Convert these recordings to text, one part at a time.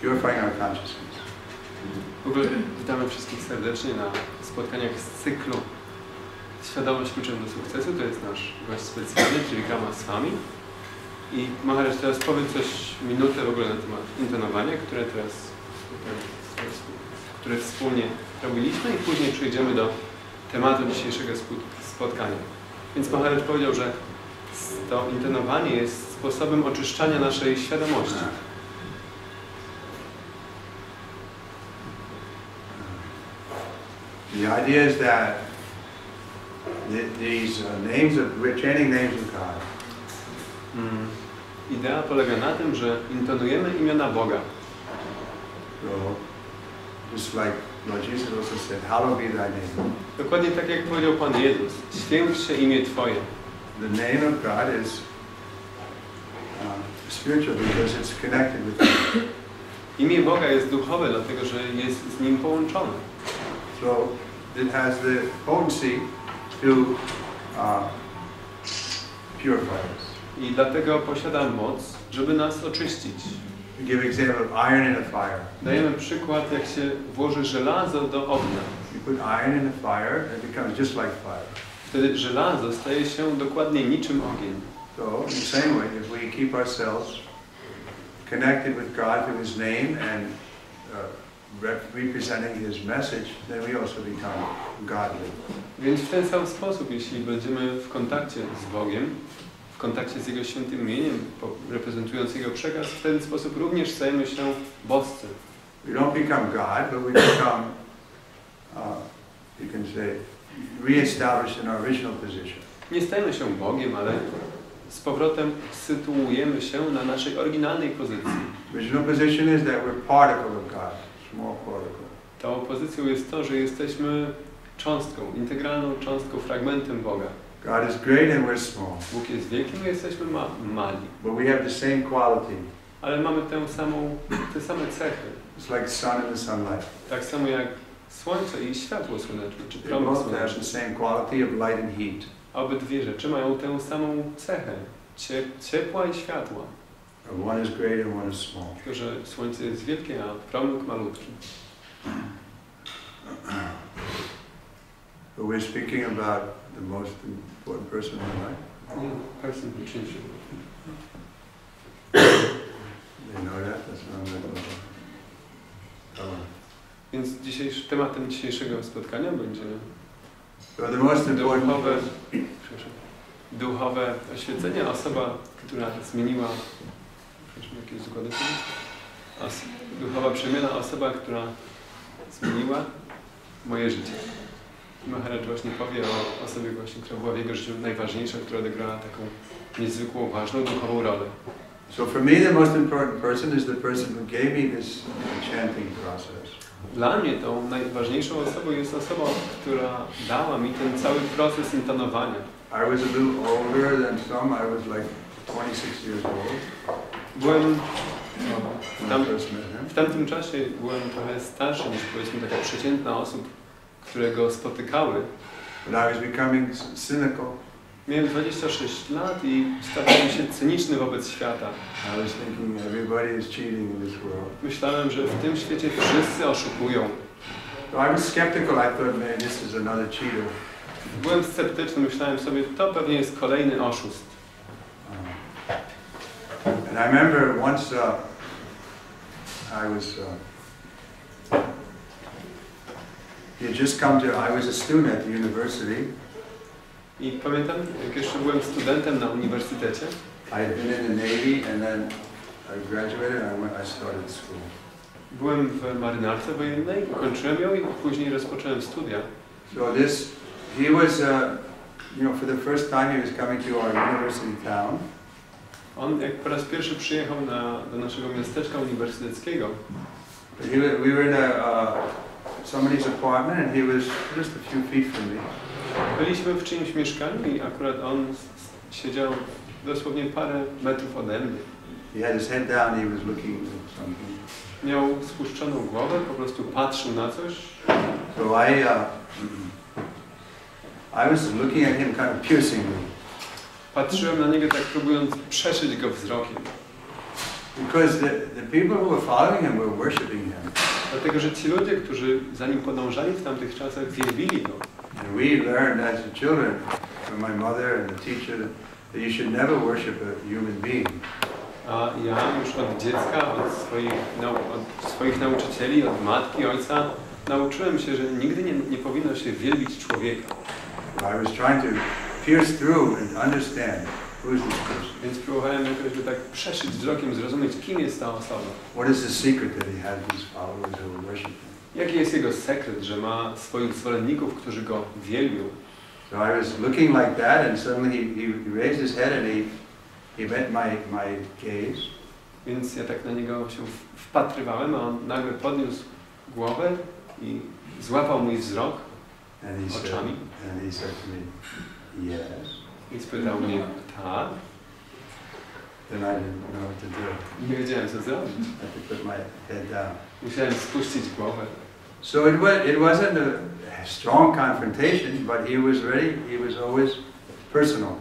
purifying our consciousness. W ogóle witamy wszystkich serdecznie na spotkaniach z cyklu Świadomość kluczem do sukcesu. To jest nasz gość specjalny, Trivikrama Swami. I Maharaj teraz powie coś, minutę w ogóle na temat intonowania, które wspólnie robiliśmy i później przejdziemy do tematu dzisiejszego spotkania. Więc Maharaj powiedział, że to intonowanie jest sposobem oczyszczania naszej świadomości. The idea is that these we're chanting names of God. Idea polega na tym, że intonujemy imiona Boga. So, just like Lord Jesus also said, hallowed be thy name. Dokładnie tak jak powiedział Pan Jezus, święć się imię Twoje. The name of God is spiritual because it's connected with Him. Imię Boga jest duchowe, dlatego że jest z Nim połączone. So it has the potency to purify us. I dlatego posiada moc, żeby nas oczyścić. We give example of iron in a fire. Dajemy przykład, jak się włoży żelazo do ognia. You put iron in a fire, it becomes just like fire. Wtedy żelazo staje się dokładnie niczym ogień. So, in the same way, if we keep ourselves connected with God through His name and representing His message, then we also become godly. Więc w ten sam sposób, jeśli będziemy w kontakcie z Bogiem, w kontakcie z Jego świętym imieniem, reprezentując Jego przekaz, w ten sposób również stajemy się boscy. We don't become God, but we become, you can say, re-established in our original position. Nie stajemy się Bogiem, ale z powrotem sytuujemy się na naszej oryginalnej pozycji. Original position is that we're particle of God, small particle. Tą pozycją jest to, że jesteśmy cząstką, integralną cząstką, fragmentem Boga. God is great and we're small. Bóg jest wielki, my jesteśmy mali. But we have the same quality. Ale mamy te same cechy. It's like sun and the sunlight. Tak samo jak słońce i światło słoneczne, czy They promyk both have słoneczny. the same quality of light and heat. Obydwie rzeczy mają tę samą cechę, ciepła i światła. One is great and one is small. Tylko że słońce jest wielkie, a promyk malutki. But we're speaking about the most important person in life. Person who changed you. They know that? That's what I'm going to tell them. Więc tematem dzisiejszego spotkania będzie duchowe oświecenie. Osoba, która zmieniła, jakieś zakłady, duchowa przemiana, osoba, która zmieniła moje życie. Maharaj właśnie powie o osobie właśnie, która była w jego życiu najważniejsza, która odegrała taką niezwykłą, ważną duchową rolę. So for me the most important person is the person who gave me this chanting process. Dla mnie tą najważniejszą osobą jest osoba, która dała mi ten cały proces intonowania. I was a little older than some. I was like 26 years old. Byłem w tamtym czasie byłem trochę starszy niż powiedzmy taka przeciętna osób, które go spotykały. But I was becoming cynical. Miałem 26 lat i stawałem się cyniczny wobec świata. I was thinking everybody is cheating in this world. Myślałem, że w tym świecie wszyscy oszukują. So I was skeptical. I thought, man, this is another cheater. Byłem sceptyczny, myślałem sobie, to pewnie jest kolejny oszust. And I remember once I was he had just come to. I was a student at the university. I pamiętam, jak jeszcze byłem studentem na uniwersytecie. I had been in the Navy and then I graduated and I started school. Byłem w marynarce wojennej, ukończyłem ją i później rozpocząłem studia. So he was, you know, for the first time he was coming to our university town. On jak po raz pierwszy przyjechał do naszego miasteczka uniwersyteckiego. We were in somebody's apartment and he was just a few feet from me. Byliśmy w czyimś mieszkaniu i akurat on siedział dosłownie parę metrów ode mnie. He had his head down, he was looking at something. Miał spuszczoną głowę, po prostu patrzył na coś. So I was looking at him kind of piercingly. Patrzyłem na niego tak próbując przeszyć go wzrokiem. Because the people who were following him were worshiping him. Dlatego, że ci ludzie, którzy za nim podążali w tamtych czasach, wielbili go. And we learned as the children from my mother and the teacher that you should never worship a human being. A ja już od dziecka, od swoich nauczycieli, od matki, ojca, nauczyłem się, że nigdy nie powinno się wielbić człowieka. I was trying to pierce through and understand who is this person. Więc próbowałem jakoś by tak przeszyć wzrokiem, zrozumieć, kim jest ta osoba. What is the secret that he had these followers who would worship him? Jaki jest jego sekret, że ma swoich zwolenników, którzy go wielbią? So I was looking like that, and suddenly he raised his head and he met my gaze. Więc ja tak na niego się wpatrywałem, a on nagle podniósł głowę i złapał mój wzrok oczami. And he said to me, yes. I spytał mnie, tak. Then I didn't know what to do. Nie wiedziałem, co zrobić. I had to put my head down. Musiałem spuścić głowę. So it wasn't a strong confrontation, but he was ready. He was always personal.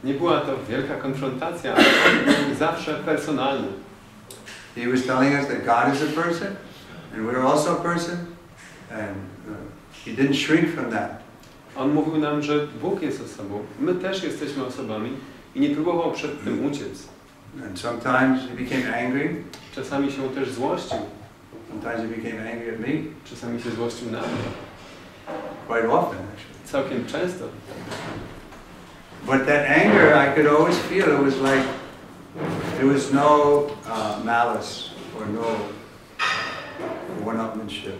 Nie była to wielka konfrontacja, ale on był zawsze personalny. He was telling us that God is a person, and we're also a person, and he didn't shrink from that. On mówił nam, że Bóg jest osobą, my też jesteśmy osobami i nie próbował przed tym uciec. And sometimes he became angry. Czasami się też złościł. Sometimes he became angry at me. Czasami się złościł na mnie. Quite often, actually. Całkiem często. But that anger, I could always feel it was like there was no malice or no one-upmanship.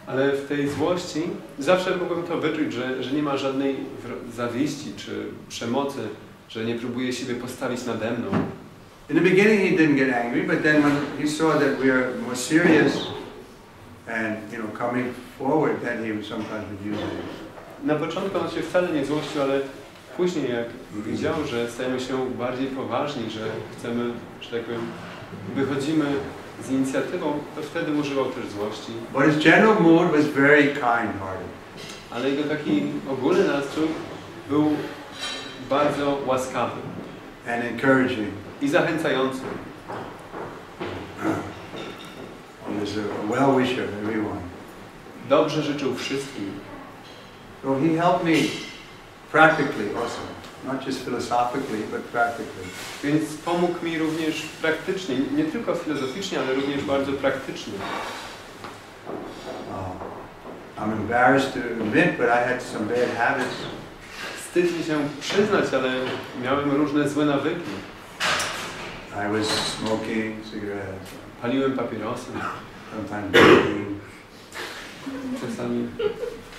Ale w tej złości zawsze mogłem to wyczuć, że nie ma żadnej zawiści czy przemocy, że nie próbuje siebie postawić nade mną. In the beginning he didn't get angry, but then when he saw that we were more serious and coming forward, then he sometimes would use it. Na początku on się wcale nie złościł, ale później jak widział, że stajemy się bardziej poważni, że chcemy, że tak powiem, wychodzimy z inicjatywą, to wtedy używał też złości. But his general mood was very kind-hearted. Ale jego taki ogólny nastrój był bardzo łaskawy. And encouraging. I zachęcający. He was a well-wisher of everyone. Dobrze życzył wszystkim. So he helped me practically also, not just philosophically, but practically. Więc pomógł mi również praktycznie, nie tylko filozoficznie, ale również bardzo praktycznie. I'm embarrassed to admit, but I had some bad habits. Wstyd mi się przyznać, ale miałem różne złe nawyki. I was smoking cigarettes. Paliłem papierosy. Sometimes drinking. Czasami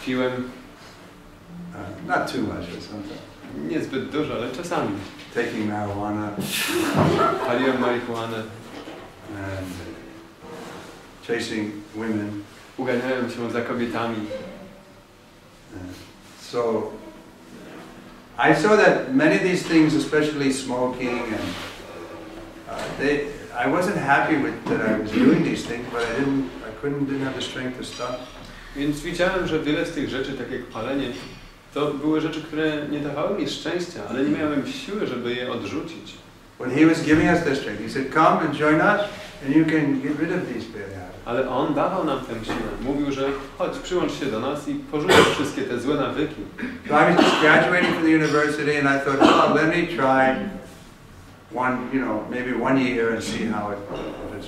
piłem. Not too much, but sometimes. Niezbyt dużo, ale czasami. Taking marijuana. Paliłem marihuanę. And chasing women. Uganiałem się za kobietami. So I saw that many of these things, especially smoking, and I wasn't happy with that I was doing these things, but I didn't have the strength to stop. Więc widziałem, że wiele z tych rzeczy, tak jak palenie, to były rzeczy, które nie dawały mi szczęścia, ale nie miałem siły, żeby je odrzucić. But he was giving us the strength. He said, "Come and join us, and you can get rid of these bad habits." Ale on dawał nam tę siłę. Mówił, że chodź, przyłącz się do nas i porzuć wszystkie te złe nawyki. So I was just graduating from the university, and I thought, oh, let me try maybe 1 year and see how it's going to work.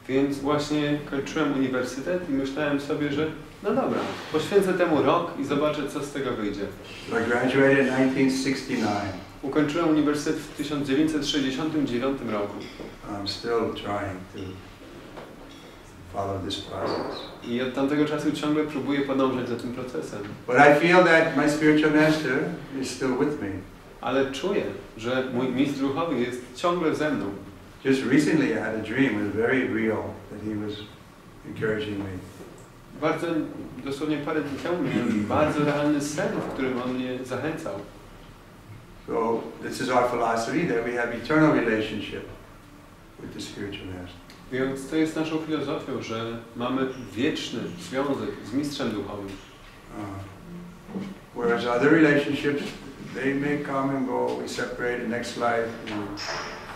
Więc właśnie kończyłem uniwersytet i myślałem sobie, że no dobra, poświęcę temu rok i zobaczę, co z tego wyjdzie. So I graduated in 1969. Ukończyłem uniwersytet w 1969 roku. I'm still trying to follow this process. I od tamtego czasu ciągle próbuję podążać za tym procesem. But I feel that my spiritual master is still with me. Ale czuję, że mój mistrz duchowy jest ciągle ze mną. Just recently I had a dream. It was very real that he was encouraging me. Bardzo, dosłownie parę dni temu miałem bardzo realny sen, w którym on mnie zachęcał. So this is our philosophy, that we have eternal relationship with the spiritual master. Więc to jest naszą filozofią, że mamy wieczny związek z mistrzem duchowym. Whereas other relationships, they may come and go, we separate in next life,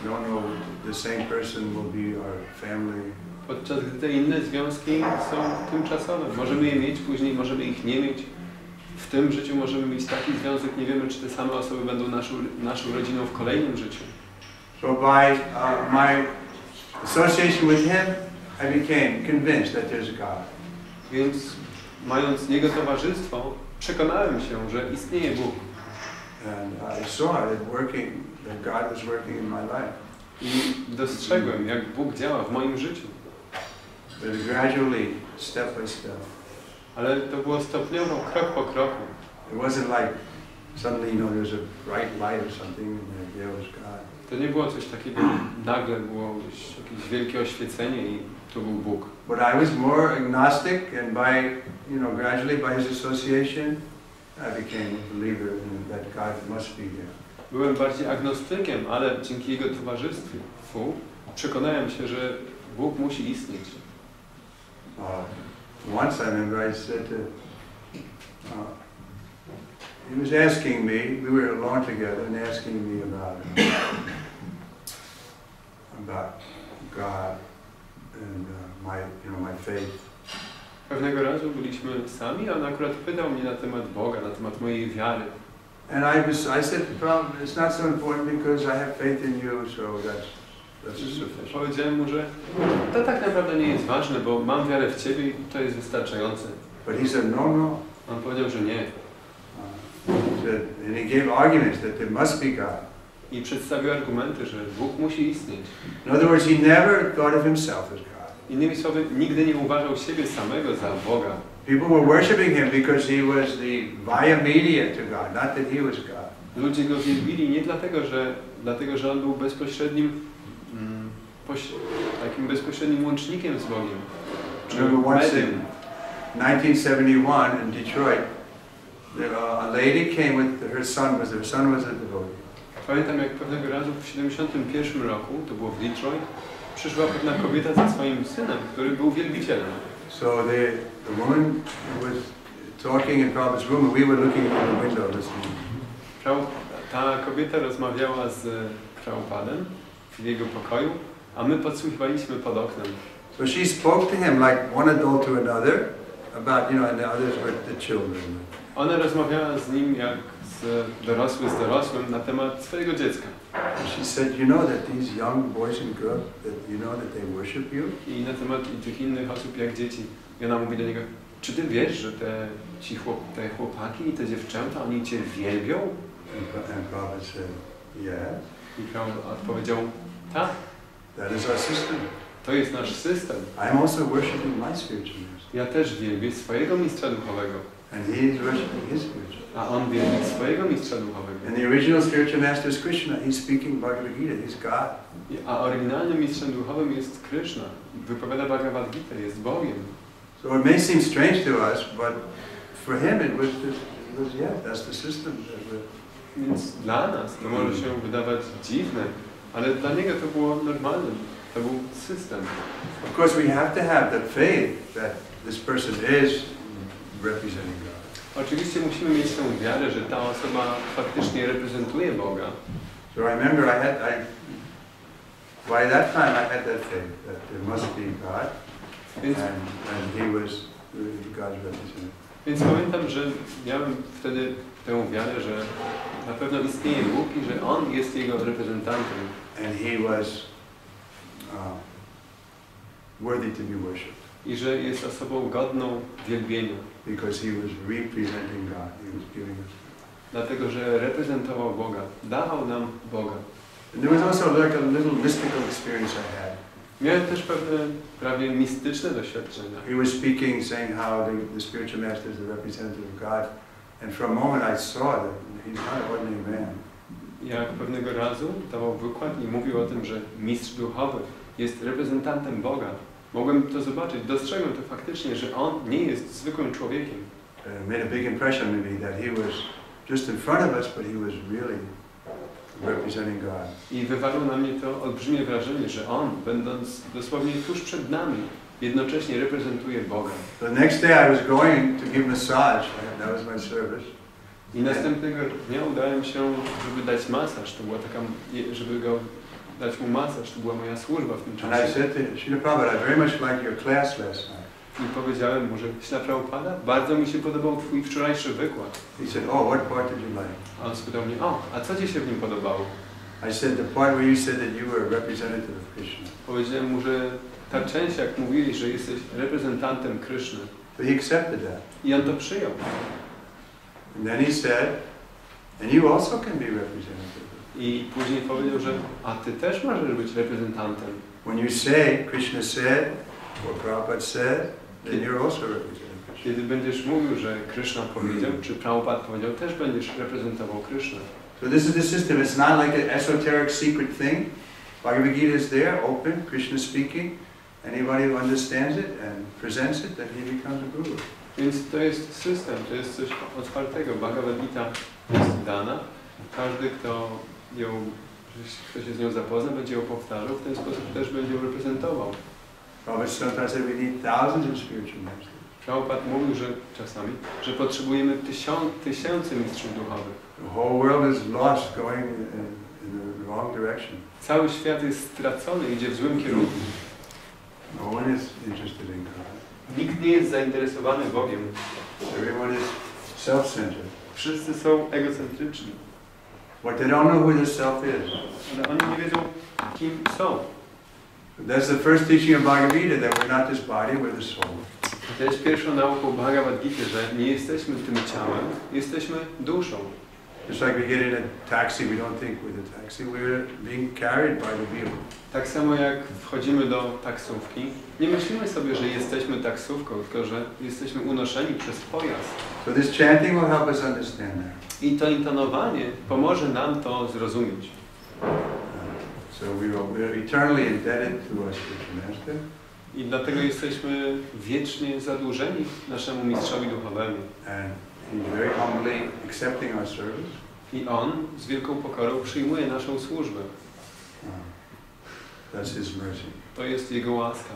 don't know, the same person will be our family. Podczas gdy te inne związki są tymczasowe. Możemy je mieć, później możemy ich nie mieć. W tym życiu możemy mieć taki związek, nie wiemy, czy te same osoby będą naszą rodziną w kolejnym życiu. So by my association with him, I became convinced that there's a God. Więc mając jego towarzystwo, przekonałem się, że istnieje Bóg. And I saw it working, that God was working in my life. I dostrzegłem, jak Bóg działa w moim życiu. But gradually, step by step. Ale to było stopniowo, krok po kroku. It wasn't like suddenly, there was a bright light or something, and there was God. To nie było coś takiego, nagle było jakieś wielkie oświecenie i to był Bóg. But I was more agnostic, and by, gradually by his association, I became a believer in that God must be there. Byłem bardziej agnostykiem, ale dzięki jego towarzystwu przekonałem się, że Bóg musi istnieć. Once I remember I said to, he was asking me, we were alone together, and asking me about God and my faith. Pewnego razu byliśmy sami, a on akurat pytał mnie na temat Boga, na temat mojej wiary. And I said, it's not so important because I have faith in you, so that's sufficient. Powiedziałem mu, że to tak naprawdę nie jest ważne, bo mam wiarę w Ciebie i to jest wystarczające. But he said, no. On powiedział, że nie. And he gave arguments that there must be God. I przedstawił argumenty, że Bóg musi istnieć. In other words, he never thought of himself as God. Innymi słowy, nigdy nie uważał siebie samego za Boga. People were worshiping him because he was the via media to God, not that he was God. Ludzie go wielbili nie dlatego, że on był takim bezpośrednim łącznikiem z Bogiem. Once in 1971 in Detroit, a lady came with her son was a devotee. Pamiętam, jak pewnego razu w 1971 roku, to było w Detroit, przyszła pewna kobieta ze swoim synem, który był wielbicielem. So the woman was talking in Prabhupada's room, and we were looking out the window listening. Ta kobieta rozmawiała z Prabhupadem w jego pokoju, a my podsłuchiwaliśmy pod oknem. So she spoke to him like one adult to another about, and the others were the children. Ona rozmawiała z nim jak dorosły z dorosłym na temat swojego dziecka. She said, that these young boys and girls, that they worship you? I na temat tych innych osób jak dzieci. I ona mówi do niego, czy ty wiesz, że te chłopaki i te dziewczęta, oni cię wielbią? And Prabhupada said, yes. I Prabhupada odpowiedział, tak. That is our system. To jest nasz system. I'm also worshiping my spiritual master. Ja też wielbię swojego mistrza duchowego. And he is worshiping his spiritual. A on wielbi swojego mistrza duchowego. And the original spiritual master is Kryszna. He's speaking Bhagavad Gita. He's God. A oryginalnym mistrzem duchowym jest Kryszna. Wypowiada Bhagavad Gita, jest Bogiem. So it may seem strange to us, but for him it was that's the system. Więc dla nas to może się wydawać dziwne, ale dla niego to było normalne. To był system. Of course, we have to have the faith that this person is representing God. Oczywiście musimy mieć tę wiarę, że ta osoba faktycznie reprezentuje Boga. So I remember by that time I had that faith that there must be God, and he was God's representative. Więc pamiętam, że miałem wtedy tę wiarę, że na pewno istnieje Bóg i że On jest Jego reprezentantem. And he was worthy to be worshipped. I że jest osobą godną wielbienia. Because he was representing God. He was giving us. Dlatego, że reprezentował Boga. Dawał nam Boga. And there was also like a little mystical experience I had. Miałem też pewne prawie mistyczne doświadczenia. He was speaking, saying how the spiritual master is the representative of God. And for a moment I saw that he's not an ordinary man. Jak pewnego razu dawał wykład i mówił o tym, że mistrz duchowy jest reprezentantem Boga. Mogłem to zobaczyć, dostrzegłem to faktycznie, że on nie jest zwykłym człowiekiem. Made a big impression on me that he was just in front of us, but he was really representing God. I wywarło na mnie to olbrzymie wrażenie, że on, będąc dosłownie tuż przed nami, jednocześnie reprezentuje Boga. The next day I was going to give massage. That was my service. I następnego dnia udałem się, żeby dać masaż. To była taka, żeby go dać mu masaż, to była moja służba w tym And I czasie. said to Srila Prabhupada, I very much liked your class last night. I powiedziałem mu, że Śla Prabhupada, bardzo mi się podobał twój wczorajszy wykład. He said, oh, what part did you like? A on spytał mnie, a co ci się w nim podobało? I said, the part where you said that you were a representative of Krishna. Powiedziałem mu, że ta część, jak mówiłeś, że jesteś reprezentantem Kryszny. But he accepted that. I on to przyjął. And then he said, and you also can be representative. I później powiedział, że a ty też możesz być reprezentantem. When you say, Krishna said, or Prabhupada said, then you're also representing Krishna. Kiedy będziesz mówił, że Kryszna powiedział, czy Prabhupada powiedział, też będziesz reprezentował Krysznę. So this is the system. It's not like an esoteric secret thing. Bhagavad Gita is there, open, Krishna speaking. Anybody who understands it and presents it, then he becomes a guru. Więc to jest system, to jest coś otwartego. Bhagavad Gita jest dana. Każdy, kto się z nią zapozna, będzie ją powtarzał, w ten sposób też będzie ją reprezentował. Prabhupada sometimes said we need thousands of spiritual masters. Prabhupada mówił, że czasami, że potrzebujemy tysięcy mistrzów duchowych. The whole world is lost, going in the wrong direction. Cały świat jest stracony, idzie w złym kierunku. No one is interested in God. Nikt nie jest zainteresowany Bogiem. Everyone is self-centered. Wszyscy są egocentryczni. But they don't know who the self is. Ale oni nie wiedzą, kim są. That's the first teaching of Bhagavad Gita, that we're not this body, we're the soul. To jest pierwszą nauką Bhagavad Gita, że nie jesteśmy tym ciałem, jesteśmy duszą. Just like we get in a taxi, we don't think we're the taxi, we're being carried by the wheel. Tak samo jak wchodzimy do taksówki, nie myślimy sobie, że jesteśmy taksówką, tylko że jesteśmy unoszeni przez pojazd. So this chanting will help us understand that. I to intonowanie pomoże nam to zrozumieć. So we're eternally indebted to our spiritual master. I dlatego jesteśmy wiecznie zadłużeni naszemu mistrzowi duchowemu. And he's very humbly accepting our service. I on z wielką pokorą przyjmuje naszą służbę. That's his mercy. To jest jego łaska.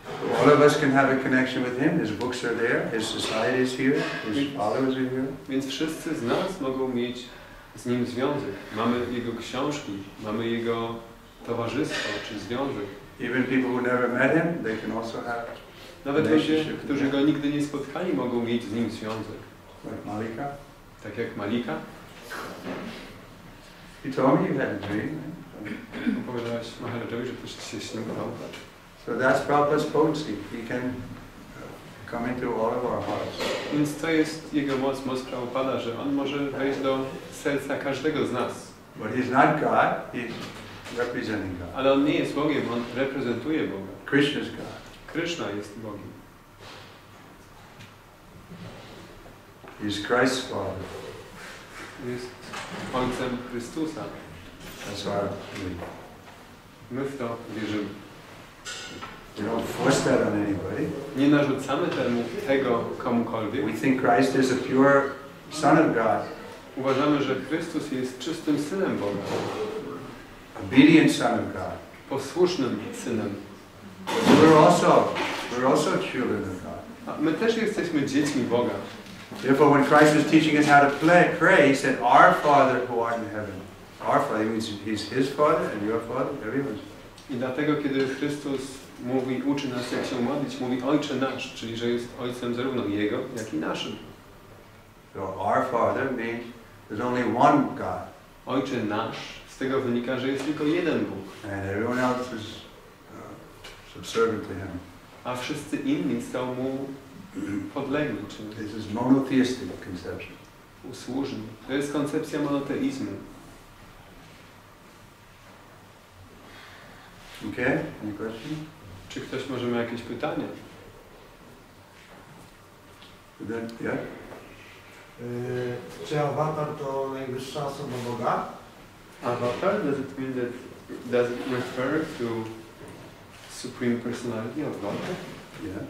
So all of us can have a connection with him. His books are there, his society is here, his followers are here. Więc wszyscy z nas mogą mieć z nim związek. Mamy jego książki, mamy jego towarzystwo czy związek. Even people who never met him, they can also have. Nawet ludzie, którzy go nigdy nie spotkali, mogą mieć z nim związek. Like Malika. Tak jak Malika. He told me you had a dream. Opowiadałaś Maharajowi, że też ci się śnił, prawda? So that's Prabhupada's potency. He can come into all of our hearts. Więc to jest jego moc Prabhupada, że on może wejść do serca każdego z nas. But he's not God, he's representing God. Ale on nie jest Bogiem, on reprezentuje Boga. Krishna's God. Kryszna jest Bogiem. He's Christ's Father. Jest Ojcem Chrystusa. That's our belief. My w to wierzymy. We don't force that on anybody. Nie narzucamy tego komukolwiek. We think Christ is a pure Son of God. Uważamy, że Chrystus jest czystym Synem Boga. Obedient Son of God. Posłusznym Synem. We're also children of God. A my też jesteśmy dziećmi Boga. Therefore, when Christ was teaching us how to pray, he said, "Our Father who art in heaven." Our Father means he's his Father and your Father, everyone's. I dlatego, kiedy Chrystus uczy nas, jak się modlić, mówi Ojcze nasz, czyli że jest Ojcem zarówno Jego, jak i naszym. So our Father means there's only one God. Ojcze nasz, z tego wynika, że jest tylko jeden Bóg. And everyone else is subservient to him. A wszyscy inni są Mu podlegli, czyli This is monotheistic conception. usłużni. To jest koncepcja monoteizmu. Okay? Any question? Czy ktoś może ma jakieś pytania? Yeah? Czy awatar to najwyższa osoba Boga? Avatar, does it refer to Supreme Personality of God? Yeah.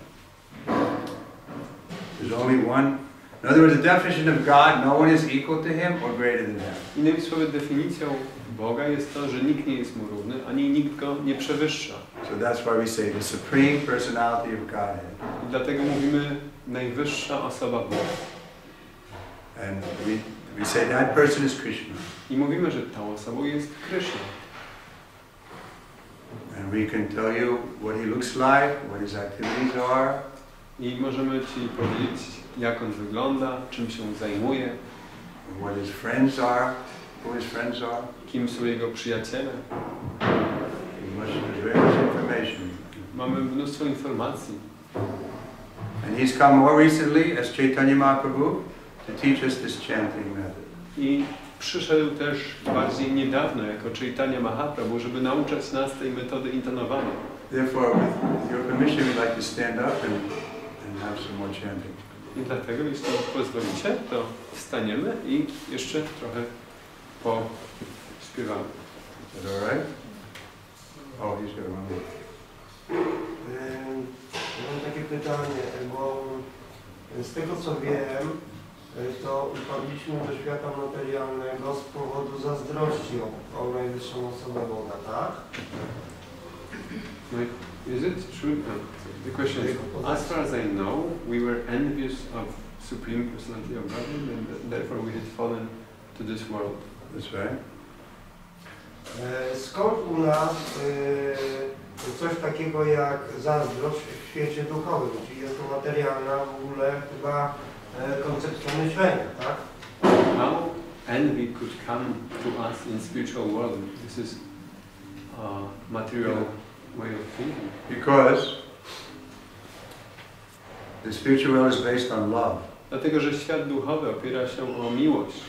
There's only one. In other words, the definition of God, no one is equal to him or greater than him. Innymi słowy, definicją Boga jest to, że nikt nie jest Mu równy, ani nikt Go nie przewyższa. So that's why we say the Supreme Personality of Godhead. I dlatego mówimy najwyższa osoba Boga. And we say that person is Krishna. I mówimy, że tą osobą jest Kryszna. we can tell you what he looks like, what his activities are. I możemy Ci powiedzieć, jak on wygląda, czym się zajmuje, what his friends are, who his friends are. Kim są jego przyjaciele. There's various information. Mamy mnóstwo informacji. And he's come more recently as Chaitanya Mahaprabhu to teach us this chanting method. I przyszedł też bardziej niedawno jako Chaitanya Mahaprabhu, żeby nauczać nas tej metody intonowania. Therefore, with your permission, we'd like to stand up and have some more chanting. I dlatego, jeśli pozwolicie, to wstaniemy i jeszcze trochę pośpiewamy. Is that all right? Oh, he's got one more. Mam takie pytanie, bo z tego co wiem, to upadliśmy do świata materialnego z powodu zazdrości o najwyższą osobę Boga, tak? Is it true? The question is, as far as I know, we were envious of Supreme Personality of Godhead, and therefore we had fallen to this world. That's right. Skąd u nas coś takiego jak zazdrość w świecie duchowym, czyli jest to materialna w ogóle chyba koncepcja myślenia, tak? How envy could come to us in spiritual world? This is a material way of thinking. Because the spiritual world is based on love. Dlatego, że świat duchowy opiera się o miłość.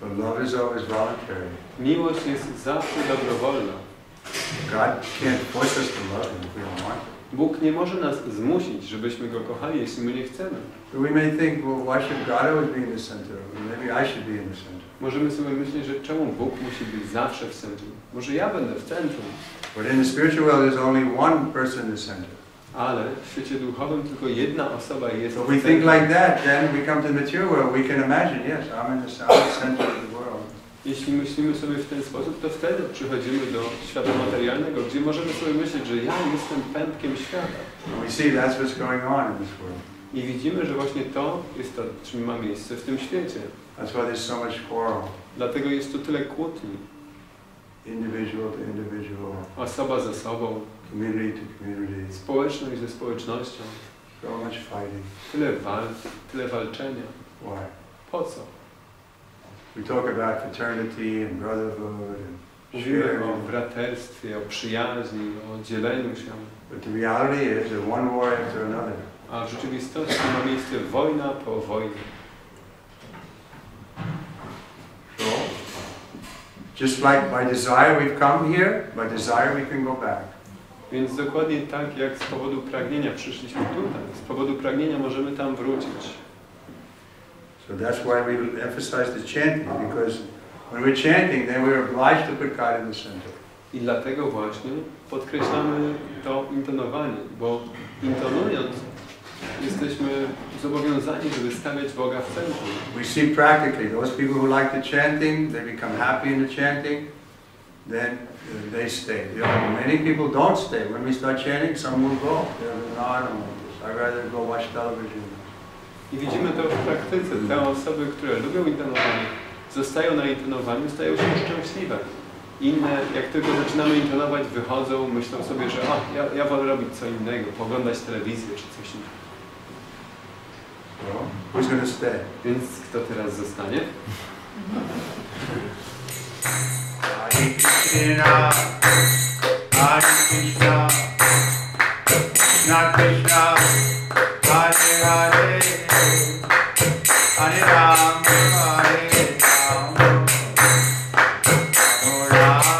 But love is always voluntary. Miłość jest zawsze dobrowolna. God can't force us to love him if we don't want to. Bóg nie może nas zmusić, żebyśmy Go kochali, jeśli my nie chcemy. But we may think, well, why should God always be in the center? Maybe I should be in the center. Możemy sobie myśleć, że czemu Bóg musi być zawsze w centrum? Może ja będę w centrum. But in the spiritual world, there's only one person in the center. Ale w świecie duchowym tylko jedna osoba jest So w if we centrum. think like that, then we come to the material world, we can imagine, yes, I'm in the center of the world. Jeśli myślimy sobie w ten sposób, to wtedy przychodzimy do świata materialnego, gdzie możemy sobie myśleć, że ja jestem pępkiem świata. And we see that's what's going on in this world. I widzimy, że właśnie to jest to, czym ma miejsce w tym świecie. That's why there's so much quarrel. Dlatego jest tu tyle kłótni. Individual to individual. Osoba ze sobą. Community to community. Społeczność ze społecznością. So much fighting. Tyle walk, tyle walczenia. Why? Po co? We talk about fraternity and brotherhood and Mówimy sharing. o braterstwie, o przyjaźni, o dzieleniu się. But the reality is that one war after another. A w rzeczywistości ma miejsce wojna po wojnie. So, just like by desire we've come here, by desire we can go back. Więc dokładnie tak, jak z powodu pragnienia przyszliśmy tutaj, z powodu pragnienia możemy tam wrócić. So that's why we emphasize the chanting, because when we're chanting, then we're obliged to put God in the center. I dlatego właśnie podkreślamy to intonowanie, bo intonując jesteśmy zobowiązani, żeby stawiać Boga w centrum. We see practically those people who like the chanting, they become happy in the chanting, then they stay. Many people don't stay. When we start chanting, some will go. No, I don't want this. I'd rather go watch television. I widzimy to w praktyce. Te osoby, które lubią intonowanie, zostają na intonowaniu, stają się szczęśliwe. Inne, jak tylko zaczynamy intonować, wychodzą, myślą sobie, że ja wolę robić co innego, poglądać telewizję czy coś innego. So, who's going to stay? Więc kto teraz zostanie? Hare Krishna, Hare Krishna, Krishna Krishna, Hare Hare, Hare Rama, Hare Rama, Rama Rama,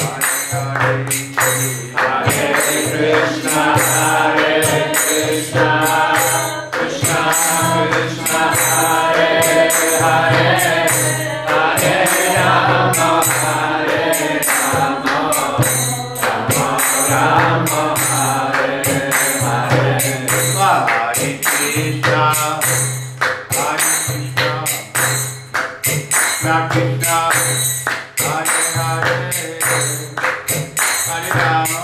Hare Hare, Hare Krishna, Hare Krishna, Krishna Krishna, Hare Hare, Hare Rama, Hare Rama, Rama Rama, Hare Hare, Hare Krishna, Hare Krishna, Krishna Krishna, Hare Hare, Hare Rama,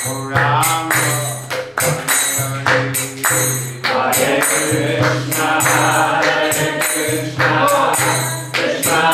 Hare Rama, Hare Krishna, Hare Krishna, Krishna Krishna,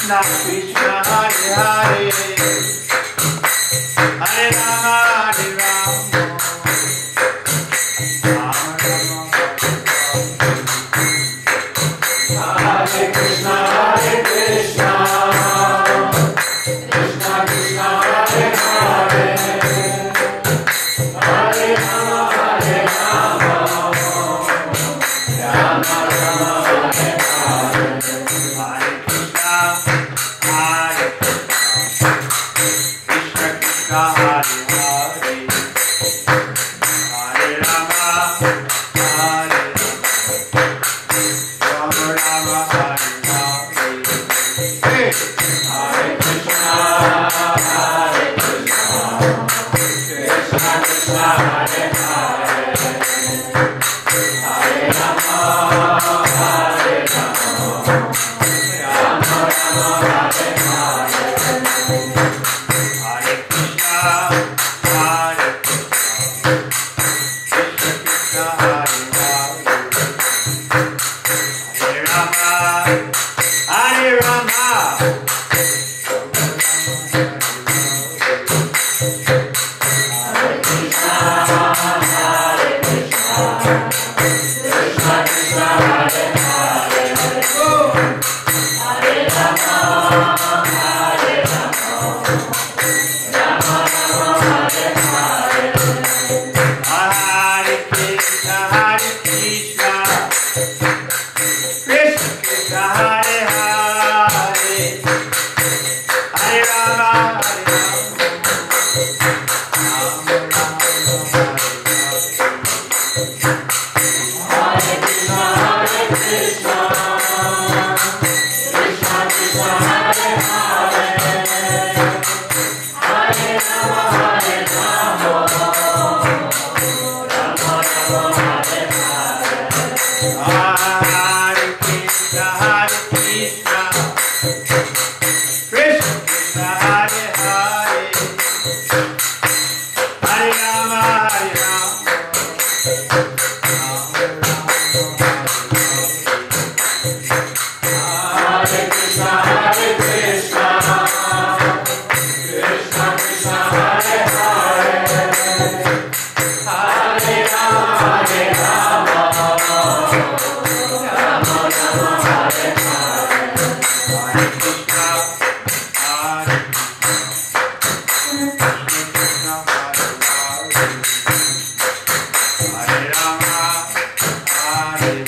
Krishna Krishna Hare Hare Hare Rama Hare Rama Rama Rama Hare Krishna Hare Krishna Krishna Krishna Hare Hare Hare Rama Hare Rama Rama Rama Hare Hare Hare Krishna Hare Krishna Krishna Krishna Hare Hare Hare Rama Hare Rama Rama Hare Hare Hey! Hare Krishna Hare Krishna Krishna Krishna Hare Hare Hare Rama Hare Rama Rama Rama Hare Hare Hare Krishna Hare Krishna Krishna Krishna Hare Hare Hare Rama Hare Rama Hare Krishna Hare Krishna Krishna Krishna Hare Hare Hare Rama Hare Rama Rama Rama Hare Hare Hare Krishna Hare Krishna Krishna Krishna Hare Hare Hare Rama Hare Rama Rama Rama Hare Hare Krishna Hare Krishna Krishna Krishna Hare Hare Hare Rama Hare Rama Rama Rama Hare Hare Hare Krishna Hare Krishna Krishna Krishna Hare Hare Hare Rama Hare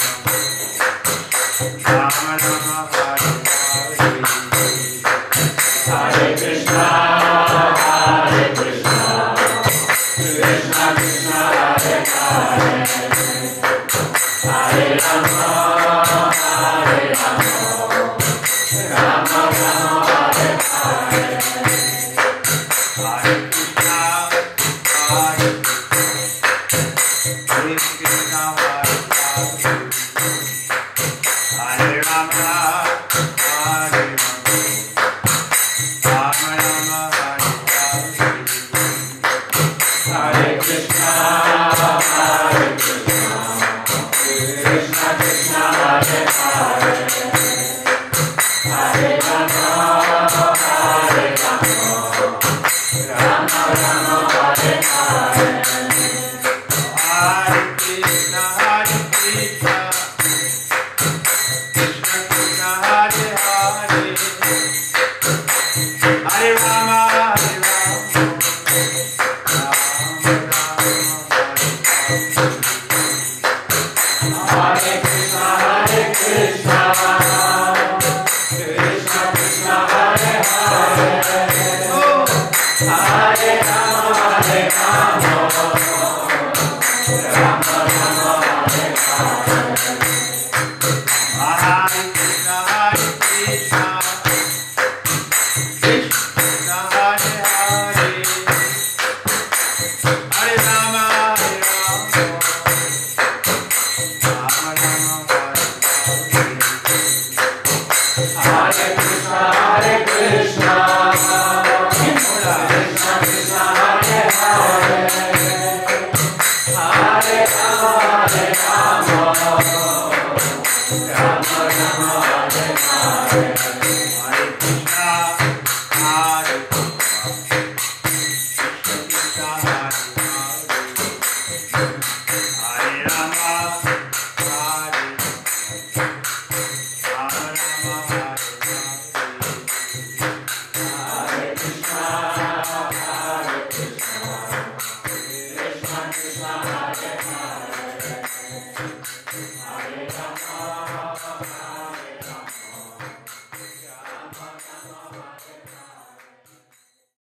Rama Rama Rama Hare Krishna Hare Krishna Krishna Krishna Hare Hare Hare Rama Hare Rama Rama Rama Hare Hare Hare Krishna Hare Krishna Krishna Hare Hare Hare Rama Hare Rama Rama Rama Hare Hare Hare Krishna Hare Krishna Krishna Krishna Hare Hare Hare Rama Hare Rama Rama Rama Hare Hare Hare Krishna Hare Krishna Hare Hare Hare Rama Hare Rama Rama Rama Hare Hare Hare Krishna Hare Krishna Krishna Krishna Hare Hare Hare Rama Hare Rama Rama Rama Hare Hare Hare Krishna Hare Krishna Krishna Krishna Hare Hare Hare Rama Hare Rama Rama Rama Hare Hare Krishna Hare Krishna Krishna Krishna Hare Hare Hare Rama Hare Rama Rama Rama Hare Hare Hare Krishna Hare Krishna Krishna Hare Hare Hare Rama Hare Rama Rama Rama Hare Hare Krishna Hare Krishna Krishna Krishna Hare Hare Hare Rama Hare Rama Rama Rama Hare Hare Hare Swami.